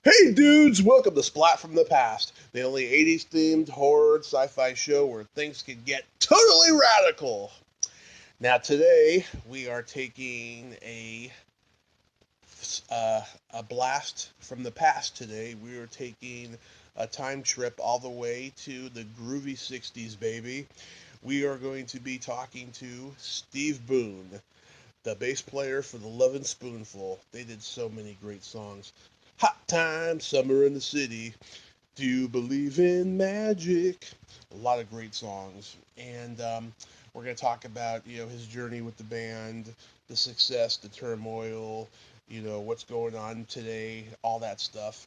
Hey dudes, welcome to Splat from the Past, the only 80s themed horror sci-fi show where things can get totally radical. Now today we are taking a blast from the past today. We are taking a time trip all the way to the groovy 60s, baby. We are going to be talking to Steve Boone, the bass player for the Lovin Spoonful. They did so many great songs. Hot Time, Summer in the City, Do You Believe in Magic? A lot of great songs. And we're going to talk about, his journey with the band, the success, the turmoil, what's going on today, all that stuff.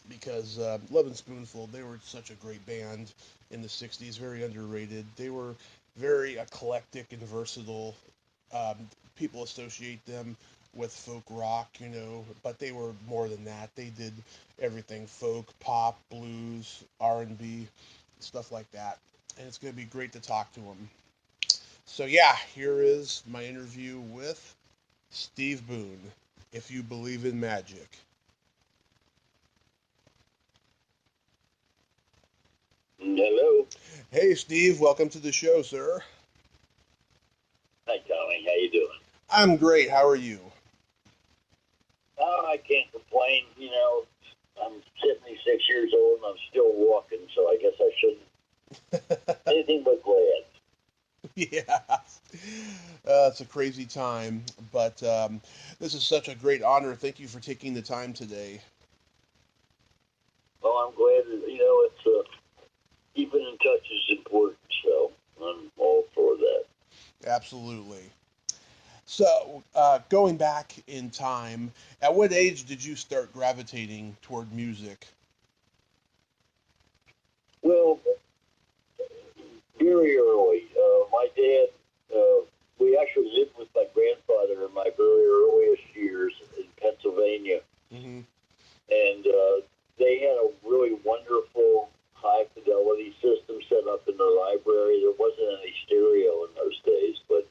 Because Lovin Spoonful, they were such a great band in the 60s, very underrated. They were very eclectic and versatile. Um, People associate them with folk rock, but they were more than that. They did everything: folk, pop, blues, R&B, stuff like that. And it's going to be great to talk to them. So yeah, here is my interview with Steve Boone. If you believe in magic. Hello. Hey Steve, welcome to the show, sir. Hi, Tommy. How you doing? I'm great. How are you? Oh, I can't complain. I'm 76 years old and I'm still walking, so I guess I shouldn't. Anything but glad. Yeah. It's a crazy time, but this is such a great honor. Thank you for taking the time today. Oh, I'm glad that, it's keeping in touch is important, so I'm all for that. Absolutely. So, going back in time, at what age did you start gravitating toward music? Well, very early. My dad, we actually lived with my grandfather in my very earliest years in Pennsylvania. Hmm. And they had a really wonderful high fidelity system set up in their library. There wasn't any stereo in those days, but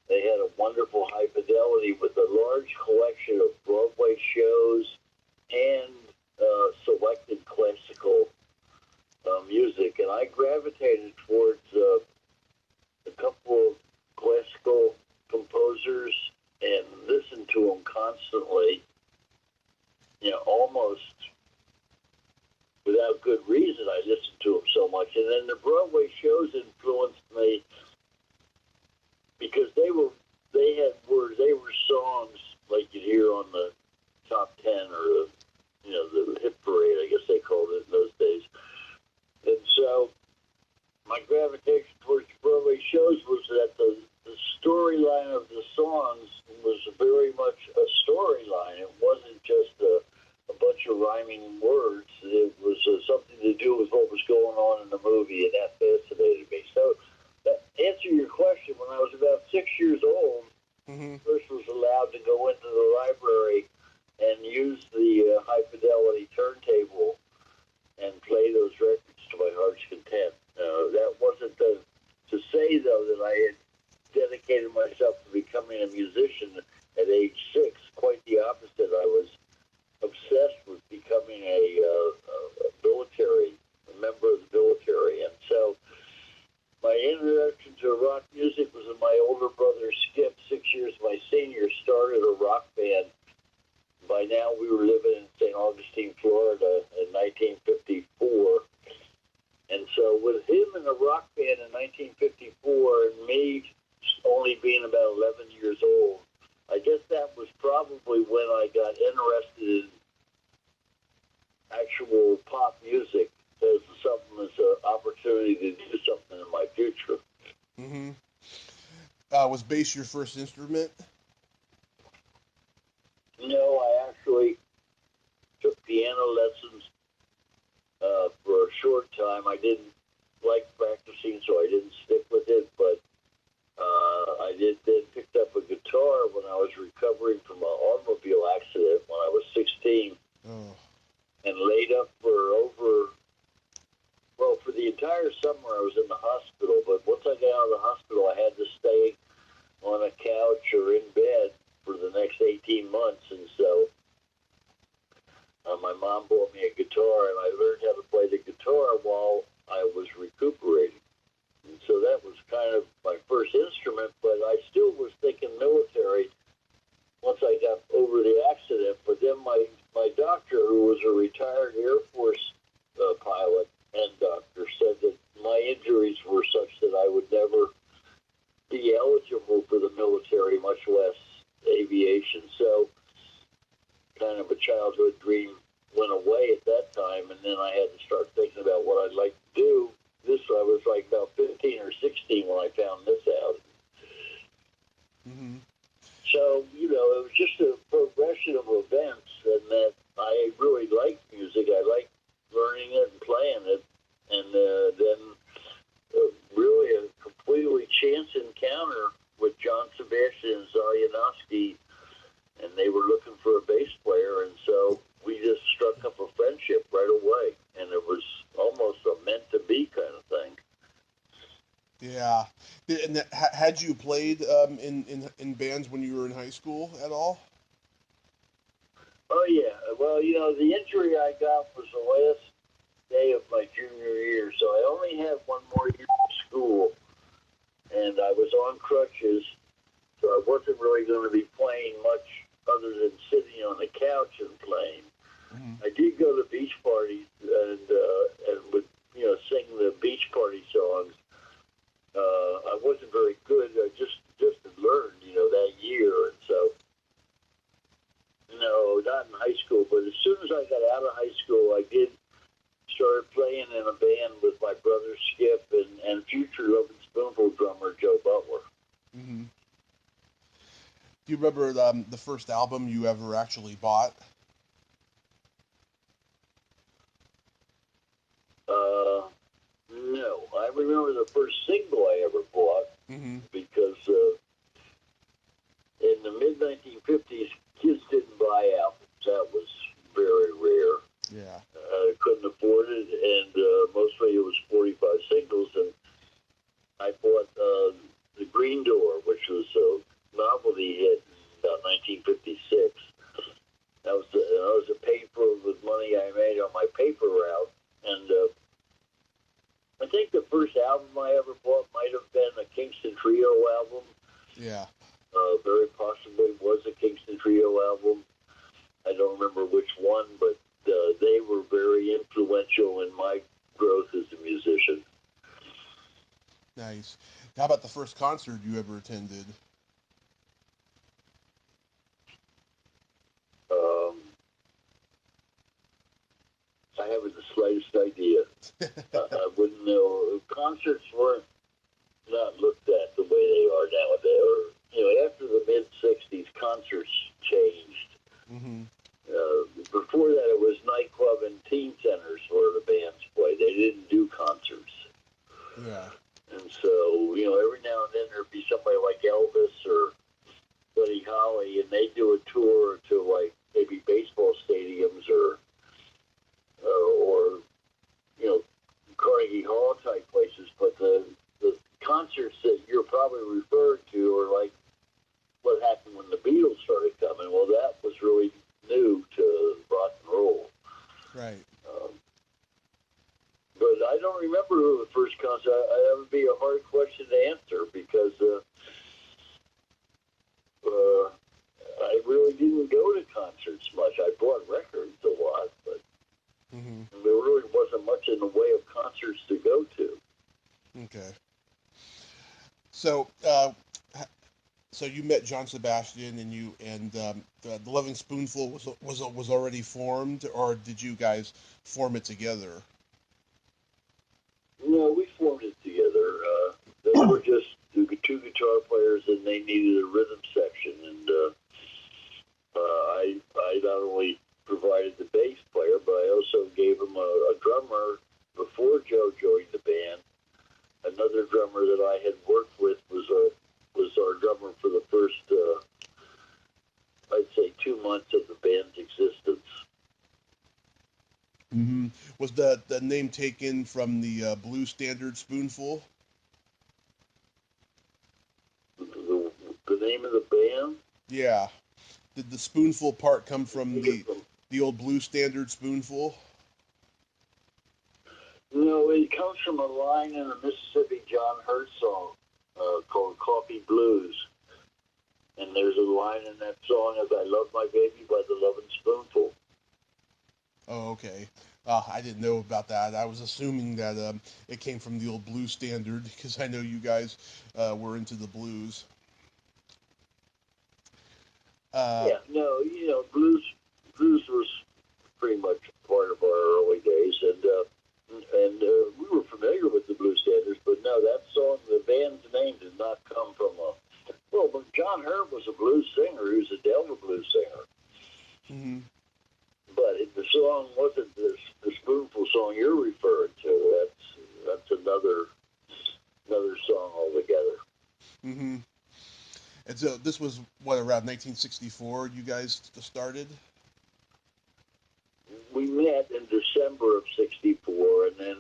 they had a wonderful high fidelity with a large collection of Broadway shows and selected classical music. And I gravitated towards a couple of classical composers and listened to them constantly, almost without good reason. I listened to them so much, and then the Broadway shows influenced me because they were songs like you'd hear on the top 10 or the hit parade, I guess they called it in those days. And so my gravitation towards Broadway shows was that the storyline of the songs was very much a storyline. It wasn't just a bunch of rhyming words. It was something to do with what was going on in the movie, and that fascinated me. So, to answer your question, when I was about 6 years old, Hmm. I first was allowed to go into the library and use the high fidelity turntable and play those records to my heart's content. That wasn't to say, though, that I had dedicated myself to becoming a musician at age 6. Quite the opposite. I was obsessed with becoming a military, a member of the military. And so my introduction to rock music was when my older brother Skip, 6 years my senior, started a rock band. By now we were living in St. Augustine, Florida in 1954. And so with him in the rock band in 1954 and me only being about 11 years old, I guess that was probably when I got interested in actual pop music as something as an opportunity to do something in my future. Hmm. Was bass your first instrument? No, I actually took piano lessons for a short time. I didn't like practicing, so I didn't stick with it, but I did then picked up a guitar when I was recovering from an automobile accident when I was 16 Oh. and laid up for for the entire summer I was in the hospital, but once I got out of the hospital, I had to stay on a couch or in bed for the next 18 months. And so my mom bought me a guitar, and I learned how to play the guitar while I was recuperating. And so that was kind of my first instrument, but I still was thinking military once I got over the accident. But then my doctor, who was a retired Air Force pilot and doctor, said that my injuries were such that I would never be eligible for the military, much less aviation. So kind of a childhood dream went away at that time, and then I had to start thinking about what I'd like to do. I was like about 15 or 16 when I found this out. Mm-hmm. So, it was just a progression of events, and that I really liked music. I liked learning it and playing it, and then really a completely chance encounter with John Sebastian and Zalyanowski, and they were looking for a bass player, and so we just struck up a friendship right away, and it was almost a meant-to-be kind of thing. Yeah. And had you played in bands when you were in high school at all? Oh, yeah. Well, the injury I got was the last day of my junior year, so I only had one more year of school, and I was on crutches, so I wasn't really going to be playing much other than sitting on the couch and playing. Mm-hmm. I did go to beach parties and would sing the beach party songs. I wasn't very good. I just had learned that year, and so no, not in high school. But as soon as I got out of high school, I did start playing in a band with my brother Skip and future Lovin Spoonful drummer Joe Butler. Mm-hmm. Do you remember the first album you ever actually bought? No, I remember the first single I ever bought Mm-hmm. because in the mid-1950s, kids didn't buy albums. That was very rare. Yeah. Couldn't afford it, and mostly it was 45 singles, and I bought The Green Door, which was a novelty hit in about 1956. That was a paper with money I made on my paper route, and I think the first album I ever bought might have been a Kingston Trio album. Yeah. Very possibly was a Kingston Trio album. I don't remember which one, but they were very influential in my growth as a musician. Nice. How about the first concert you ever attended? Um, I haven't the slightest idea. I wouldn't know. Concerts weren't not looked at the way they are nowadays. Or, after the mid-'60s, concerts changed. Mm-hmm. Before that, it was nightclub and teen centers where the bands played. They didn't do concerts. Yeah. And so, every now and then there'd be somebody like Elvis or Buddy Holly, and they'd do a tour to, like, maybe baseball stadiums or Carnegie Hall type places. But the concerts that you're probably referring to are like what happened when the Beatles started coming. Well, that was really new to rock and roll. Right. But I don't remember who the first concert. That would be a hard question to answer because I really didn't go to concerts much. I bought records a lot, but Mm-hmm. there really wasn't much in the way of concerts to go to. Okay. So, so you met John Sebastian, and the Lovin Spoonful was already formed, or did you guys form it together? No, we formed it together. They were just two guitar players, and they needed a rhythm section. And I not only provided the bass player, but I also gave him a drummer before Joe joined the band. Another drummer that I had worked with was our drummer for the first, I'd say, 2 months of the band's existence. Mm-hmm. Was the name taken from the blues standard Spoonful? The name of the band? Yeah. Did the Spoonful part come from Take it the? from The old blues standard Spoonful? No, it comes from a line in a Mississippi John Hurt song called Coffee Blues. And there's a line in that song of I Love My Baby by the Lovin Spoonful. Oh, okay. I didn't know about that. I was assuming that it came from the old blues standard because I know you guys were into the blues. Uh, Yeah, no, blues was pretty much part of our early days, and we were familiar with the blues standards, but no, that song, the band's name did not come from a. Well, but John Hurt was a blues singer. He was a Delta blues singer. mm-hmm. But the song wasn't the Spoonful song you're referring to. That's another song altogether. Mm-hmm. And so this was what, around 1964 you guys started? We met in December of '64, and then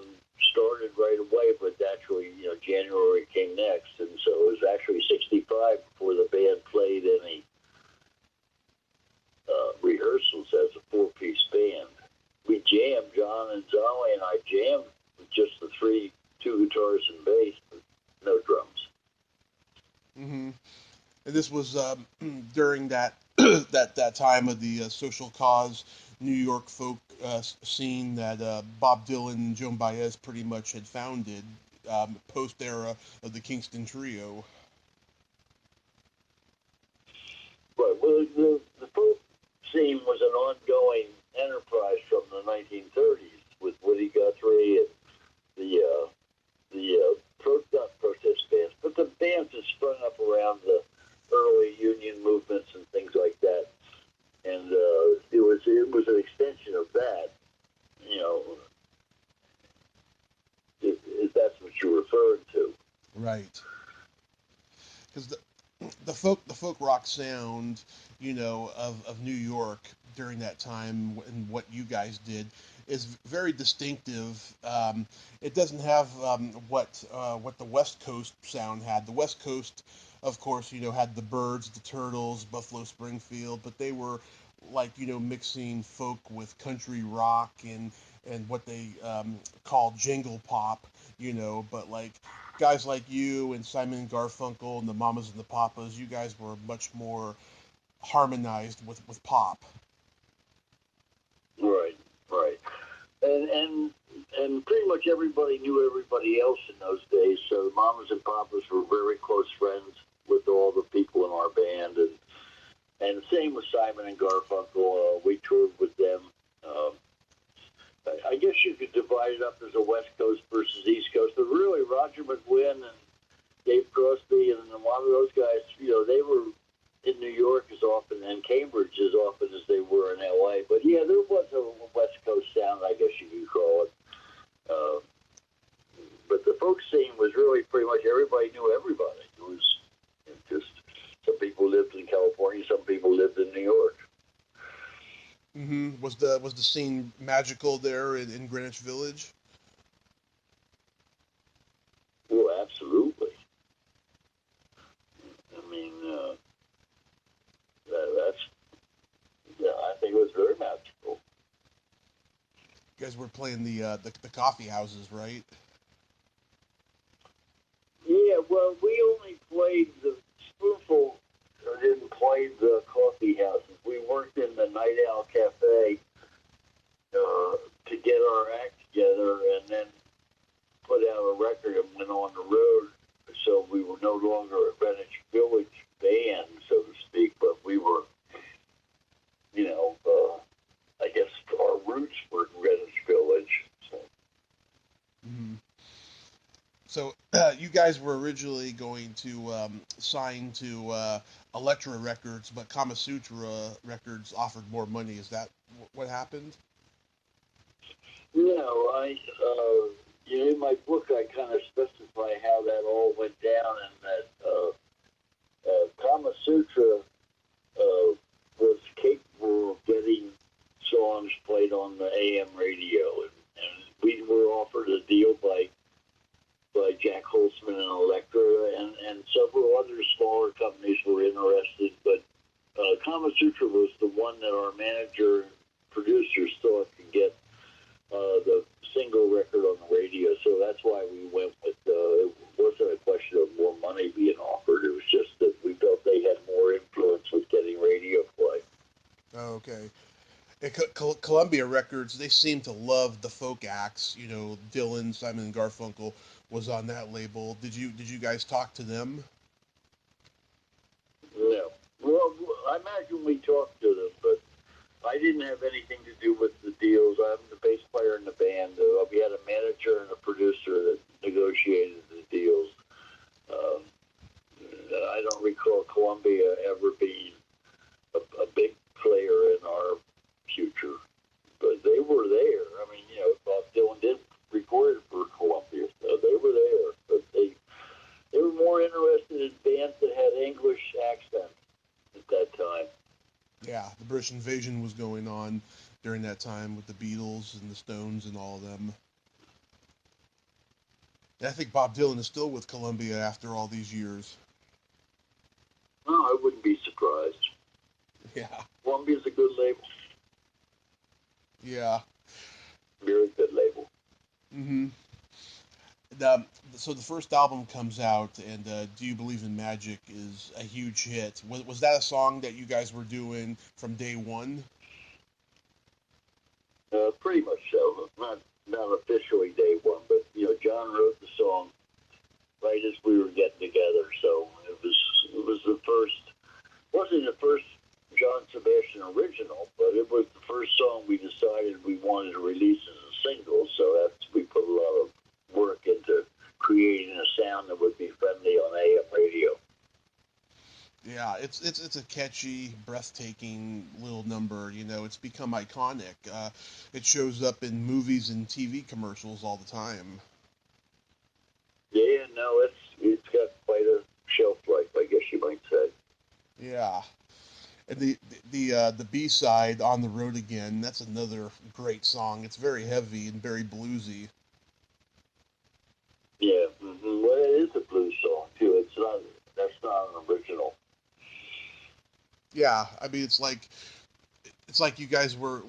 started right away. But actually, January came next, and so it was actually '65 before the band played any rehearsals as a four-piece band. We jammed. John and Zoe and I jammed with just the two guitars and bass, but no drums. Mm-hmm. And this was during that that time of the social cause New York folk scene that Bob Dylan and Joan Baez pretty much had founded post era of the Kingston Trio. But the folk scene was an ongoing enterprise from the 1930s with Woody Guthrie and not protest bands, but the bands that sprung up around the early union movements and things like that. And it was an extension of that, if that's what you're referring to. Right. Because the folk rock sound, of New York during that time and what you guys did is very distinctive. It doesn't have what the West Coast sound had. The West Coast, of course, had the Byrds, the Turtles, Buffalo Springfield, but they were like mixing folk with country rock and what they call jingle pop. But like guys like you and Simon and Garfunkel and the Mamas and the Papas, you guys were much more harmonized with pop. Right, right. And pretty much everybody knew everybody else in those days. So the Mamas and Papas were very close friends with all the people in our band, and same with Simon and Garfunkel. We toured with them. Um, I guess you could divide it up as a West Coast versus East Coast, but really Roger McGuinn and Dave Crosby and a lot of those guys, they were in New York as often and Cambridge as often as they were in LA. But yeah, there was a West Coast sound, I guess you could call it. Uh, but the folk scene was really pretty much everybody knew everybody. It was just some people lived in California, some people lived in New York. Mm-hmm. Was the scene magical there in Greenwich Village? Well, absolutely. I mean, that's yeah, I think it was very magical. You guys were playing the coffee houses, right? Yeah, well, we only played the Spoonful, or didn't play the coffee houses. We worked in the Night Owl Cafe to get our act together, and then put out a record and went on the road. So we were no longer a Greenwich Village band, so to speak, but we were, I guess our roots were Greenwich Village. So. Mm-hmm. So you guys were originally going to sign to Elektra Records, but Kama Sutra Records offered more money. Is that what happened? No, in my book, I kind of specify how that all went down, and that Kama Sutra was capable of getting songs played on the AM radio, and we were offered a deal by Jack Holtzman and Elektra, and several other smaller companies were interested, but Kama Sutra was the one that our manager producers thought could get the single record on the radio. So that's why we went with. It wasn't a question of more money being offered. It was just that we felt they had more influence with getting radio play. Oh, okay. Columbia Records, they seem to love the folk acts. You know, Dylan, Simon and Garfunkel was on that label. Did you guys talk to them? No. Well, I imagine we talked to them, but I didn't have anything to do with the deals. I'm the bass player in the band. We had a manager and a producer that negotiated the deals. Um, I don't recall Columbia ever being a big player in our future, but they were there. I mean, Bob Dylan did record for Columbia, so they were there. But they were more interested in bands that had English accents at that time. Yeah, the British invasion was going on during that time with the Beatles and the Stones and all of them. And I think Bob Dylan is still with Columbia after all these years. No, I wouldn't be surprised. Yeah, Columbia's a good label. yeah. Very good label. Mm-hmm. The, so the first album comes out, and "Do You Believe in Magic" is a huge hit. Was that a song that you guys were doing from day one? Pretty much so. Not officially day one, but John wrote the song right as we were getting together. So it was the first. Wasn't the first John Sebastian original, but it was the first song we decided we wanted to release as a single. So we put a lot of work into creating a sound that would be friendly on AM radio. Yeah, it's a catchy, breathtaking little number. You know, it's become iconic. It shows up in movies and TV commercials all the time. Yeah, no, it's got quite a shelf life, I guess you might say. Yeah, and the B side, "On the Road Again," that's another great song. It's very heavy and very bluesy. Yeah, well, it is a blues song too. That's not an original. Yeah, I mean it's like you guys were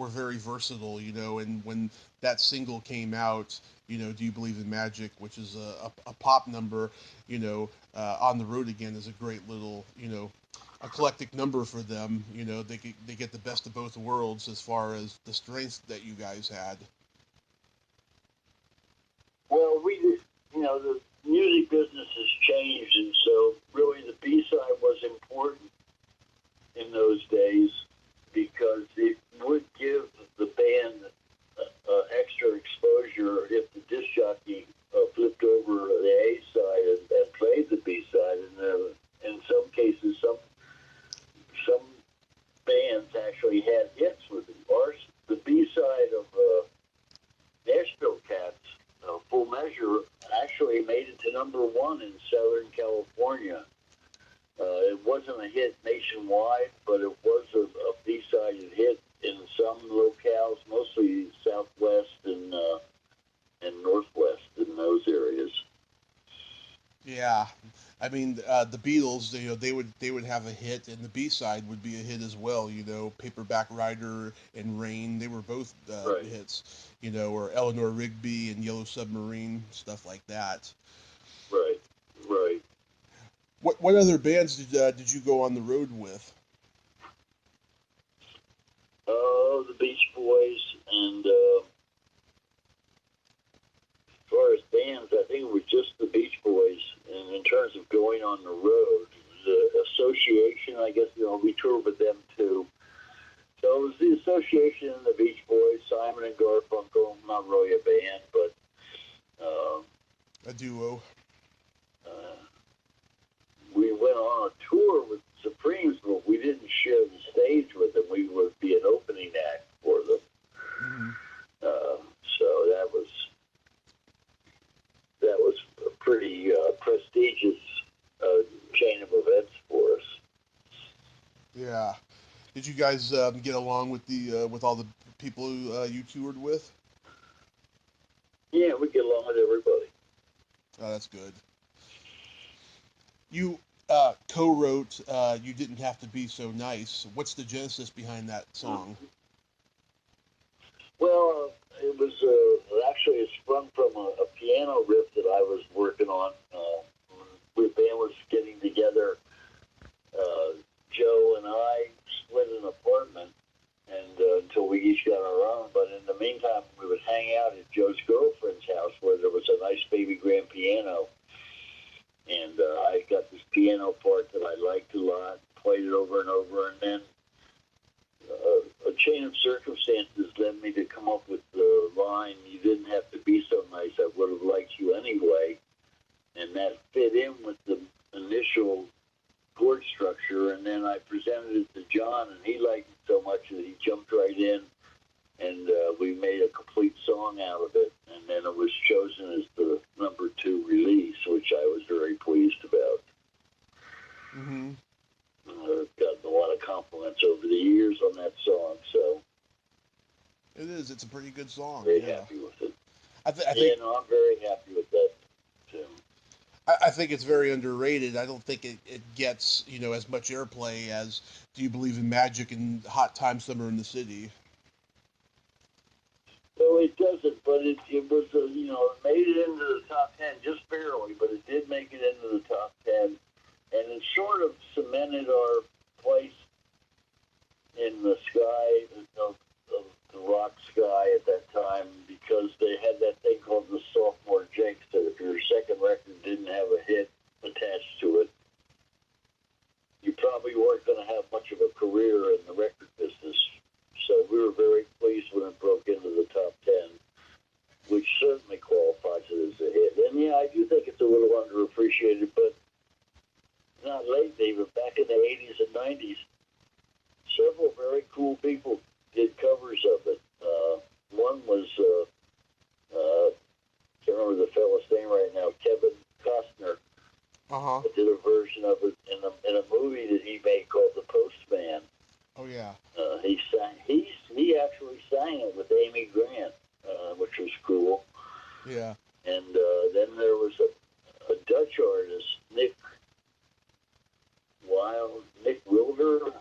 very versatile, you know. And when that single came out, you know, "Do You Believe in Magic," which is a pop number, you know, "On the Road Again" is a great little, you know, eclectic number for them. You know, they get the best of both worlds as far as the strengths that you guys had. Well, the music business has changed, and so really the B side was important in those days because it would give the band extra exposure if the disc jockey flipped over the A side and played the B side. And in some cases, some bands actually had hits with it. The B side of Nashville Cats, Full Measure, actually made it to #1 in Southern California. It wasn't a hit nationwide, but it was a B-sided hit in some locales, mostly Southwest and Northwest in those areas. Yeah, I mean the Beatles, you know, they would have a hit, and the B side would be a hit as well. You know, "Paperback Writer" and "Rain," they were both Right, hits. You know, or Eleanor Rigby and "Yellow Submarine," stuff like that. right, right. What other bands did you go on the road with? The Beach Boys, and as far as bands, I think it was just the Beach Boys. And in terms of going on the road, the Association, I guess, we toured with them too. So it was the Association and the Beach Boys, Simon and Garfunkel, not really a band, but uh, A duo. uh, we went on a tour with Supremes, but we didn't share the stage with them. We would be an opening act for them. Hmm. So that was a pretty prestigious chain of events for us. Yeah. Did you guys get along with all the people you toured with? Yeah, we get along with everybody. Oh, that's good. You co-wrote "You Didn't Have to Be So Nice." What's the genesis behind that song? Well, it was actually it sprung from a piano riff that I was working on. The band was getting together. Joe and I split an apartment, and until we each got our own. But in the meantime, we would hang out at Joe's girlfriend's house, where there was a nice baby grand piano. And I got this piano part that I liked a lot, played it over and over, and then a chain of circumstances led me to come up with the line, "You didn't have to be so nice, I would have liked you anyway." And that fit in with the initial chord structure, and then I presented it to John, and he liked it so much that he jumped right in, and we made a complete song out of it, and then it was chosen as the #2 release, which I was very pleased about. Mm-hmm. I've gotten a lot of compliments over the years on that song, so It is. It's a pretty good song. very Yeah. happy with it. I Yeah, think no, I'm very happy with that too. I think it's very underrated. I don't think it gets as much airplay as "Do You Believe in Magic" and "Hot Time Summer in the City." So it doesn't, but it was, it made it into the top 10 just barely, but it did make it into the top 10. And it sort of cemented our place in the sky, of the rock sky at that time, because they had that thing called the sophomore jinx, that if your second record didn't have a hit attached to it, you probably weren't going to have much of a career in the record business. So we were very pleased when it broke into the top 10, which certainly qualifies it as a hit. And yeah, I do think it's a little underappreciated, but not lately, but back in the 80s and 90s, several very cool people did covers of it. One was, can't remember the fellow's name right now, Kevin Costner, Uh-huh. did a version of it in a movie that he made called The Postman. Oh yeah. He actually sang it with Amy Grant, which was cool. Yeah. And then there was a Dutch artist, Nick Wilder.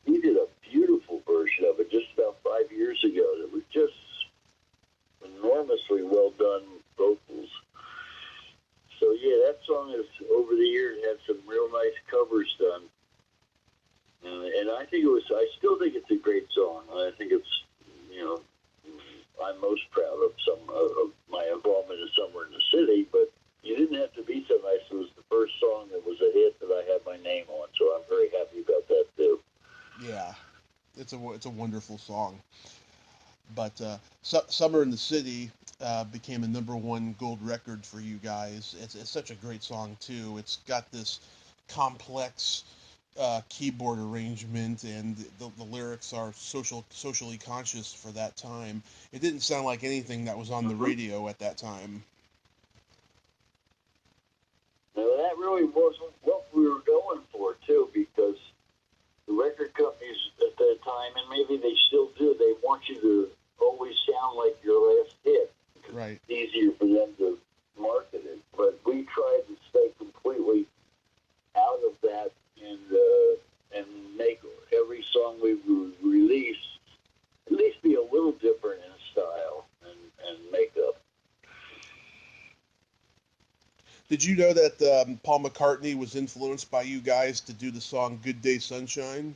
He did a beautiful version of it just about 5 years ago. It was just enormously well done vocals. So yeah, that song has over the years had some real nice covers done. And I think I still think it's a great song. I think it's, I'm most proud of of my involvement in Somewhere in the City, but You Didn't Have to Be So Nice was the first song that was a hit that I had my name on, so I'm very happy about that too. Yeah. It's a wonderful song. But "Summer in the City" became a #1 gold record for you guys. It's such a great song too. It's got this complex keyboard arrangement, and the lyrics are socially conscious for that time. It didn't sound like anything that was on the Mm-hmm. radio at that time. Now, that really wasn't what we were going for too, because the record companies at that time, and maybe they still do, they want you to always sound like your last hit. Right. It's easier for them to market it. But we tried to stay completely out of that, and make every song we release at least be a little different in style and makeup. Did you know that Paul McCartney was influenced by you guys to do the song "Good Day Sunshine"?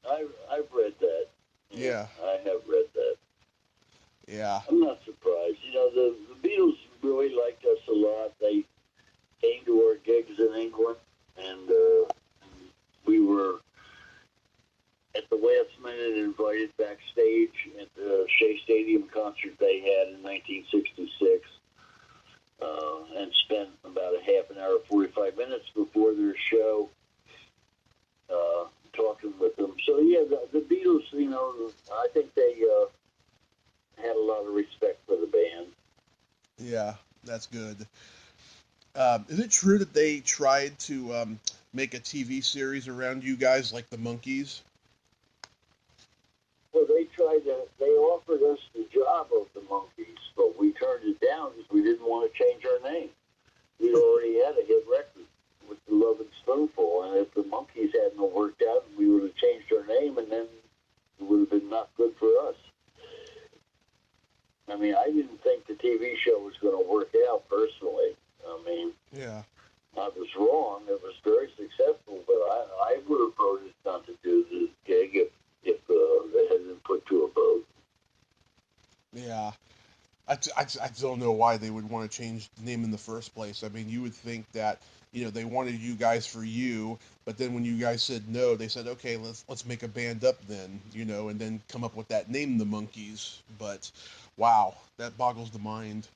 I've read that. Yeah, Yeah. I have read that. Yeah. I'm not surprised. The Beatles really liked us a lot. They came to our gigs in England, and we were at the last minute invited backstage at the Shea Stadium concert they had in 1966, and spent about a half an hour, 45 minutes before their show talking with them. So yeah, the Beatles, I think they had a lot of respect for the band. Yeah. That's good. Is it true that they tried to make a TV series around you guys like the Monkees? Well, they offered us the job of the Monkees, but we turned it down because we didn't want to change our name. We already had a hit record with the Lovin Spoonful, and if the Monkees hadn't worked out, we would have changed our name, and then it would have been not good for us. mean, I didn't think the TV show was going to work out personally. I mean, Yeah. I was wrong. It was very successful, but I would have voted not to do this gig if it hadn't been put to a vote. Yeah. I don't know why they would want to change the name in the first place. I mean, you would think that, they wanted you guys for you, but then when you guys said no, they said, okay, let's make a band up then, and then come up with that name, the Monkees. But wow, that boggles the mind.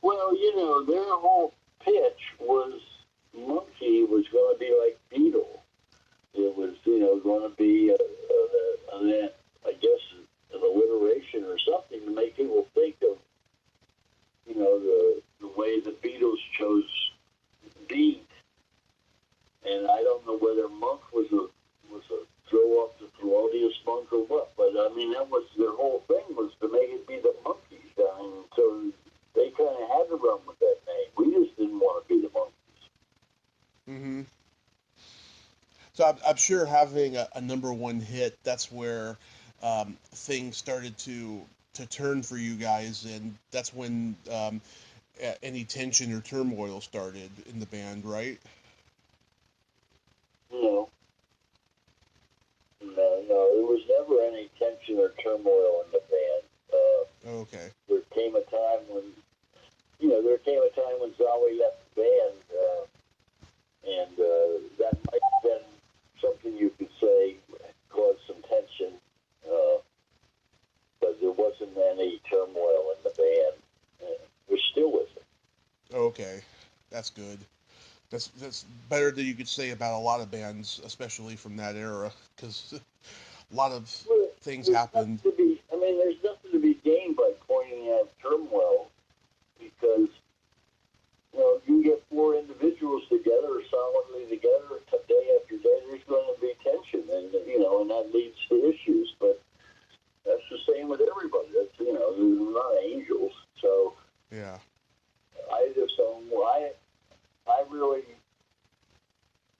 Well, their whole pitch was Monkey was going to be like Beetle. It was, going to be, I guess, an alliteration or something to make people think of, the way the Beatles chose beat. And I don't know whether Monk was a throw off the Thelonious Monk or what, but I mean that was their whole thing was to make it be the Monkees. I mean, so they kind of had to run with that name. We just didn't want to be the Monkees. Mm-hmm. So I'm sure having a number one hit, that's where things started to turn for you guys, and that's when any tension or turmoil started in the band, right? No, there was never any tension or turmoil in the band. Okay. There came a time when, Zowie left the band, and that might have been something you could say caused some tension, but there wasn't any turmoil in the band. There still isn't. Okay, that's good. That's better than you could say about a lot of bands, especially from that era, because a lot of Well, things happened. there's nothing to be gained by pointing out turmoil because, you get four individuals together, solidly together, day after day, there's going to be tension, and that leads to issues. But that's the same with everybody. That's, they're not angels. So Yeah. I just don't, I really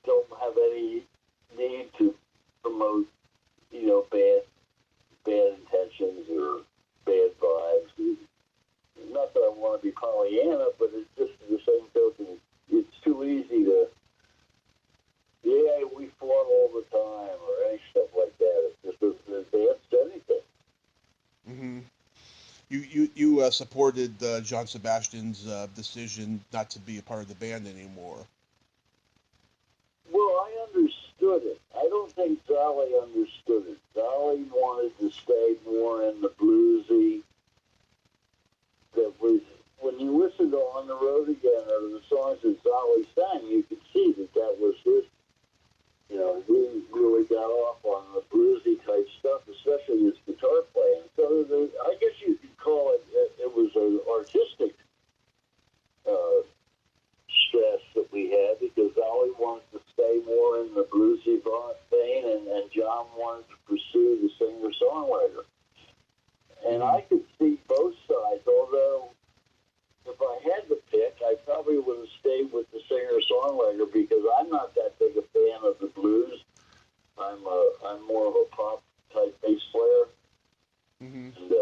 don't have any need to promote, bad intentions or bad vibes. Not that I want to be Pollyanna, but it's just the same token. It's too easy to, we fought all the time or any stuff like that. It just doesn't advance anything. Mm-hmm. You supported John Sebastian's decision not to be a part of the band anymore. Well, I understood it. I don't think Zowie understood it. Zowie wanted to stay more in the bluesy. That was when you listen to On the Road Again or the songs that Zowie sang, you could see that was his. He really got off on the bluesy type stuff, especially his guitar playing. So I guess you could call it. It was an artistic stress that we had because Zowie wanted to stay more in the bluesy vein, and John wanted to pursue the singer-songwriter. And I could see both sides, although if I had to pick, I probably would have stayed with the singer-songwriter because I'm not that big a fan of the blues. I'm more of a pop-type bass player. Mm-hmm. And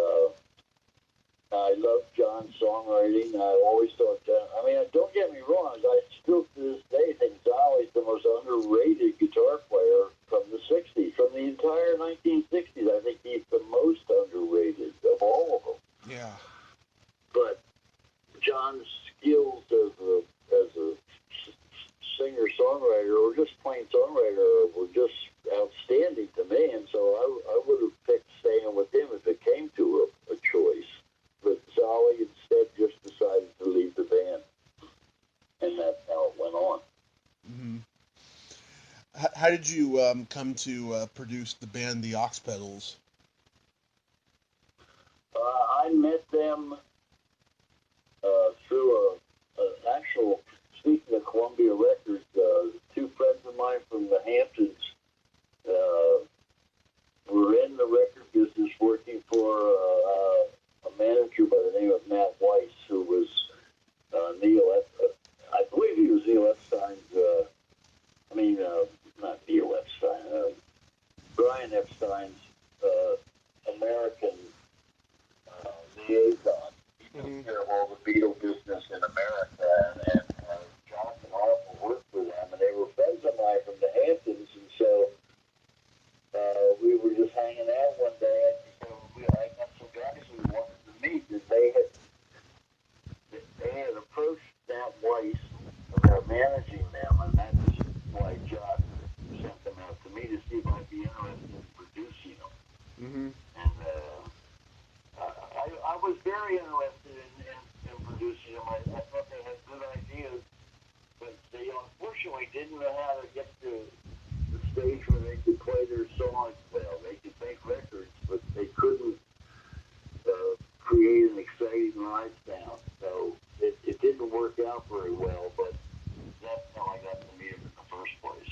I love John's songwriting. I always thought that. I mean, don't get me wrong. I still to this day think Zowie's the most underrated guitar player from the '60s, from the entire 1960s. I think he's the most underrated of all of them. Yeah. But John's skills as a singer-songwriter or just plain songwriter were just outstanding to me, and so I would have picked staying with him if it came to a choice. But Zowie instead just decided to leave the band, and that's how it went on. Mm-hmm. How did you come to produce the band The Ox Pedals? I met them through an actual, speaking of Columbia Records, two friends of mine from the Hamptons were in the record business working for a manager by the name of Matt Weiss, who was I believe he was Neil Epstein's, not Neil Epstein, Brian Epstein's American Mm-hmm. And I was very interested in producing them. I thought they had good ideas, but they unfortunately didn't know how to get to the stage where they could play their songs well. They could make records, but they couldn't create an exciting live sound. So it didn't work out very well, but that's how I got to meet them in the first place.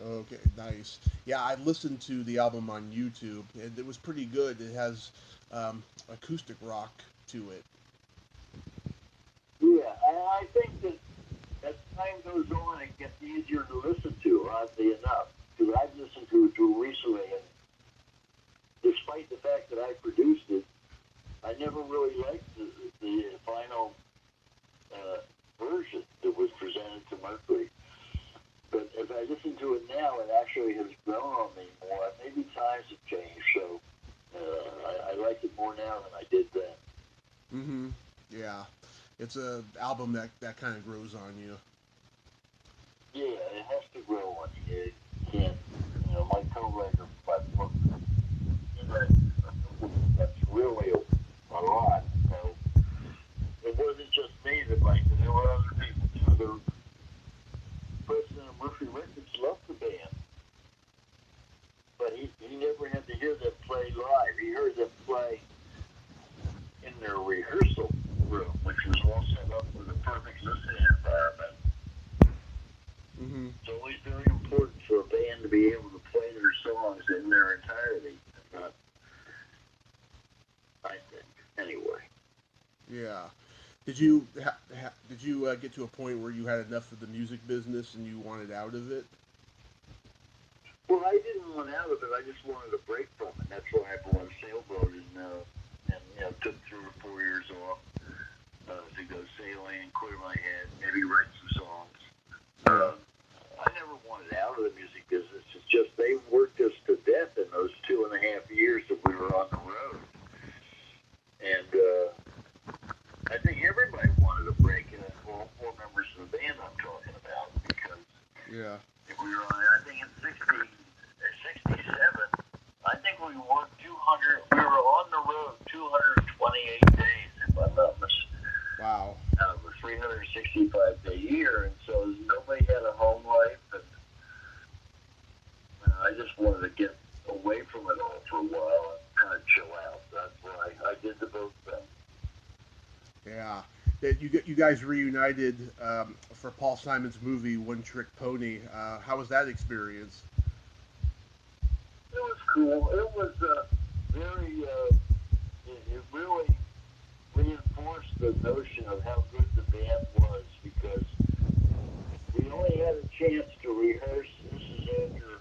Okay, nice. Yeah, I listened to the album on YouTube, and it was pretty good. It has acoustic rock to it. Yeah, and I think that as time goes on, it gets easier to listen to, oddly enough. Because I've listened to it recently, and despite the fact that I produced it, I never really liked the final version that was presented to Mercury. But as I listen to it now, it actually has grown on me more. Maybe times have changed, so I like it more now than I did then. Mm-hmm. Yeah, it's a album that kind of grows on you. Yeah, it has to grow on you. It can't, my co-writer, but that's really a lot. So it wasn't just me that liked it. There were other people too. The president of Murphy Records loved the band, but he never had to hear them play live. He heard them play in their rehearsal room, which was all set up with a perfect listening environment. Mm-hmm. It's always very important for a band to be able to play their songs in their entirety. I think, anyway. Yeah. Did you get to a point where you had enough of the music business and you wanted out of it? Well, I didn't want out of it. I just wanted a break from it. That's why I bought a sailboat and took 3 or 4 years off to go sailing and clear my head, maybe write some songs. Yeah. I never wanted out of the music business. It's just they worked us to death in those 2.5 years that we were on the road. And I think everybody wanted a break, and all 4 members of the band I'm talking about, because Yeah. we were on, I think in 67, I think we worked 200, we were on the road 228 days, if I'm not mistaken. Wow. Out of a 365-day year, and so nobody had a home life, and I just wanted to get away from it all for a while and kind of chill out. That's why I did the boat thing. Yeah. That you guys reunited for Paul Simon's movie One Trick Pony. How was that experience? It was cool. It was very, it really reinforced the notion of how good the band was, because we only had a chance to rehearse. This is after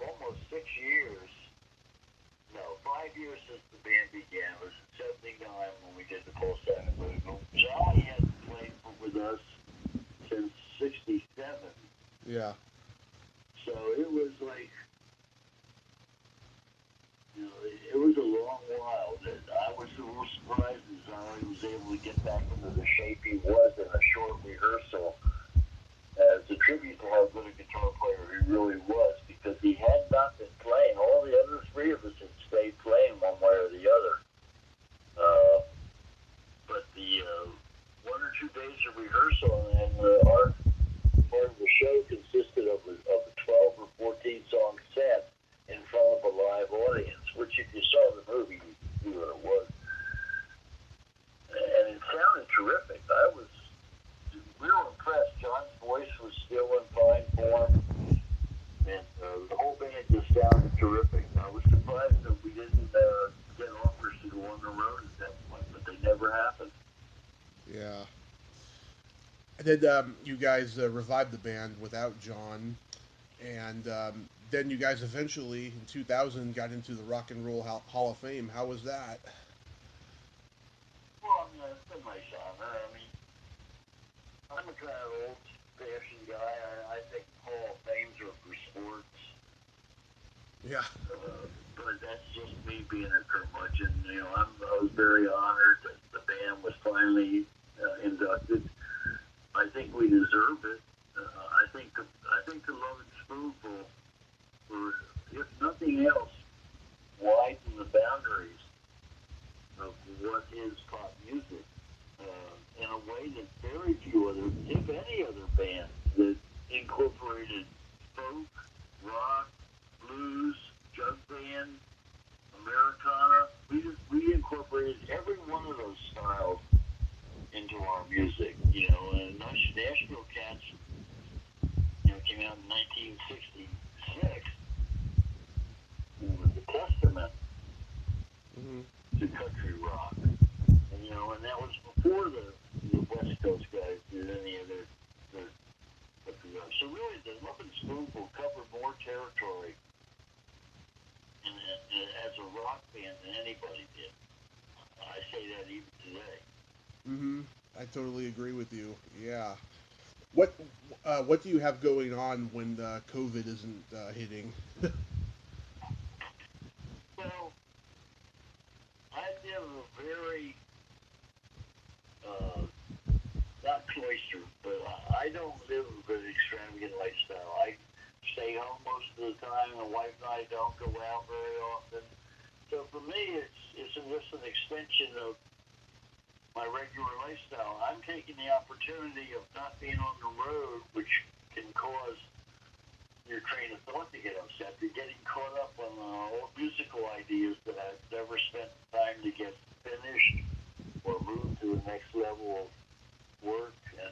almost 6 years. No, 5 years since the band began. It was in '79 when we did the Paul Simon movie. Johnny hadn't played with us since '67. Yeah. So it was like, it was a long while. I was a little surprised as how he was able to get back into the shape he was in a short rehearsal, as a tribute to how good a guitar player he really was, because he had not been playing. All the other 3 of us had stayed playing one way or the other. But the 1 or 2 days of rehearsal and our part of the show consisted of a 12 or 14 song set in front of a live audience, which if you saw the movie, you knew what it was. And it sounded terrific. I was real impressed. John's voice was still in fine form, and the whole band just sounded terrific. I was surprised that we didn't get offers to go on the road at that point, but they never happened. Yeah. And then you guys revived the band without John, and then you guys eventually in 2000 got into the Rock and Roll Hall of Fame. How was that? Well, it's been my genre. I mean, I'm a kind of old-fashioned guy. I think Hall of Fames are for sports. Yeah. But that's just me being a curmudgeon. I was very honored that the band was finally inducted. I think we deserve it. I think the Lovin Spoonful were, if nothing anything else, widen the boundaries of what is pop music in a way that very few other, if any other band that incorporated folk, rock, blues, jug band, Americana. We incorporated every one of those styles into our music. You know, and Nashville Cats, came out in 1966. It was a testament to country rock. And that was before the West Coast guys did any of their country rock. So really, the Lovin Spoonful covered more territory as a rock band than anybody did. I say that even today. I totally agree with you. Yeah. What do you have going on when COVID isn't hitting? Well, I live a very not cloistered, but I don't live an extravagant lifestyle. I stay home most of the time. The wife and I don't go out very often. So for me, it's just an extension of my regular lifestyle. I'm taking the opportunity of not being on the road, which can cause your train of thought to get upset. You're getting caught up on old musical ideas that I've never spent time to get finished or move to the next level of work. And,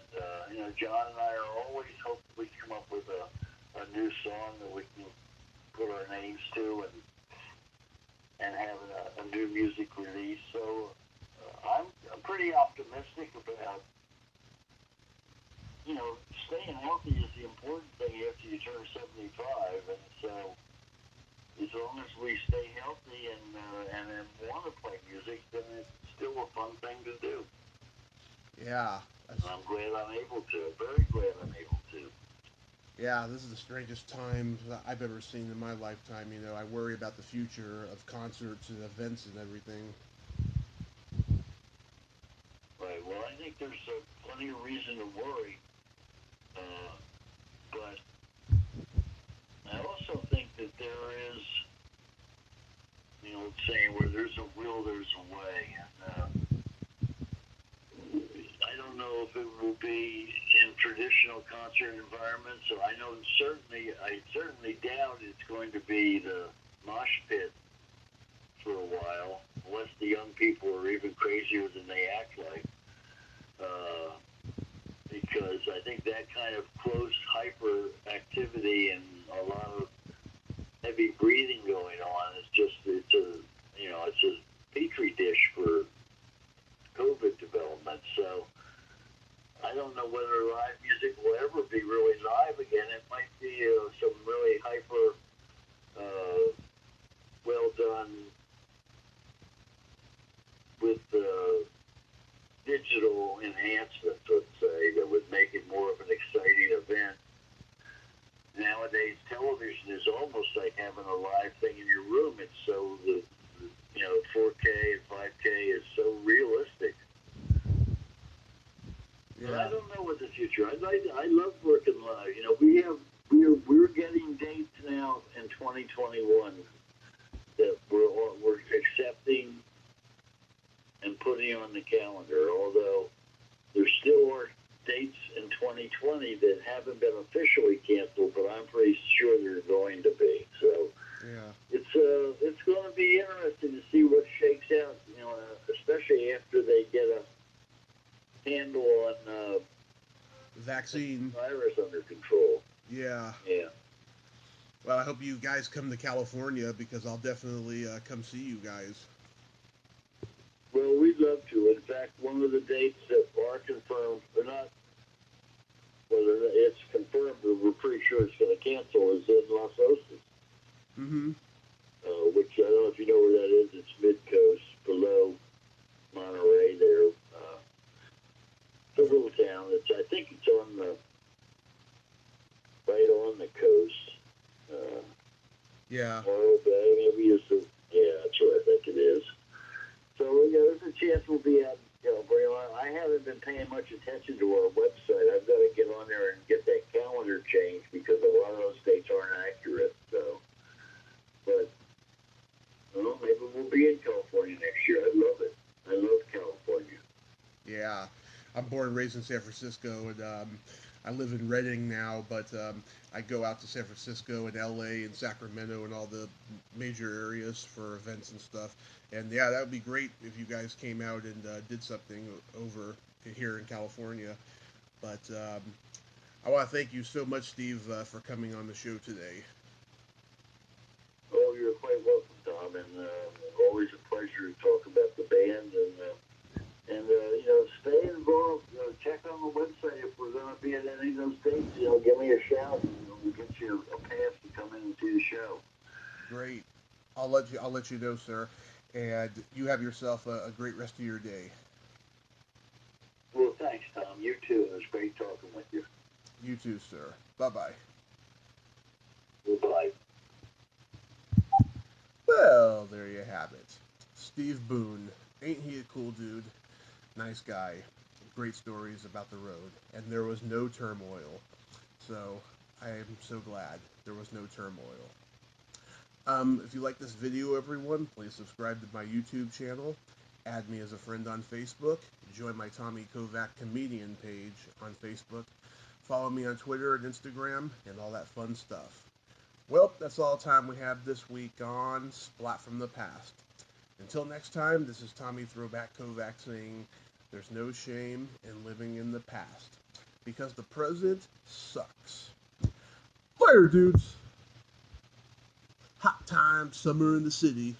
John and I are always hoping we come up with a new song that we can put our names to and have a new music release. So I'm pretty optimistic about, staying healthy is the important thing after you turn 75. And so as long as we stay healthy and want to play music, then it's still a fun thing to do. Yeah. I'm glad I'm able to. Very glad I'm able to. Yeah, this is the strangest time I've ever seen in my lifetime. I worry about the future of concerts and events and everything. Right. Well, I think there's plenty of reason to worry. But I also think that there is, saying where there's a will, there's a way. I don't know if it will be in traditional concert environments. So I certainly doubt it's going to be the mosh pit for a while, unless the young people are even crazier than they act like. Because I think that kind of close hyper activity and a lot of heavy breathing going on is it's a petri dish for COVID development. So I don't know whether live music will ever be really live again. It might be some really hyper, well done with digital enhancements, let's say, that would make it more of an exciting event. Nowadays, television is almost like having a live thing in your room. It's so 4K and 5K is so realistic. Yeah. But I don't know what the future. I love working live. We're getting dates now in 2021 that we're accepting and putting on the calendar. Although there still are dates in 2020 that haven't been officially canceled, but I'm pretty sure they're going to be. So yeah, it's going to be interesting to see what shakes out. Especially after they get a handle on vaccine virus under control. Yeah. Yeah. Well, I hope you guys come to California because I'll definitely come see you guys. Well, we'd love to. In fact, one of the dates that are confirmed, or not, whether it's confirmed, but we're pretty sure it's going to cancel, is in Los Osos. Mm-hmm. Which I don't know if you know where that is. It's mid-coast, below Monterey there. It's a little town. I think it's right on the coast. Yeah. Morro Bay, maybe is that's what I think it is. So, there's a chance we'll be at, I haven't been paying much attention to our website. I've got to get on there and get that calendar changed because a lot of those dates aren't accurate. So, but will be in California next year. I love it. I love California. Yeah, I'm born and raised in San Francisco, and I live in Redding now. But I go out to San Francisco and L.A. and Sacramento and all the major areas for events and stuff. And yeah, that would be great if you guys came out and did something over here in California. But I want to thank you so much, Steve, for coming on the show today. Oh, you're quite welcome, Tom, and always a pleasure to talk about the band and stay involved. Check on the website if we're going to be at any of those dates. Give me a shout. We'll get you a pass to come in and see the show. Great. I'll let you know, sir. And you have yourself a great rest of your day. Well, thanks, Tom. You too. It was great talking with you. You too, sir. Bye bye. Goodbye. Well, there you have it. Steve Boone. Ain't he a cool dude? Nice guy. Great stories about the road. And there was no turmoil. So I am so glad there was no turmoil. If you like this video, everyone, please subscribe to my YouTube channel. Add me as a friend on Facebook. Join my Tommy Kovac comedian page on Facebook. Follow me on Twitter and Instagram and all that fun stuff. Well, that's all the time we have this week on Splat from the Past. Until next time, this is Tommy Throwback Kovac saying there's no shame in living in the past because the present sucks. Fire, dudes! Hot time, summer in the city.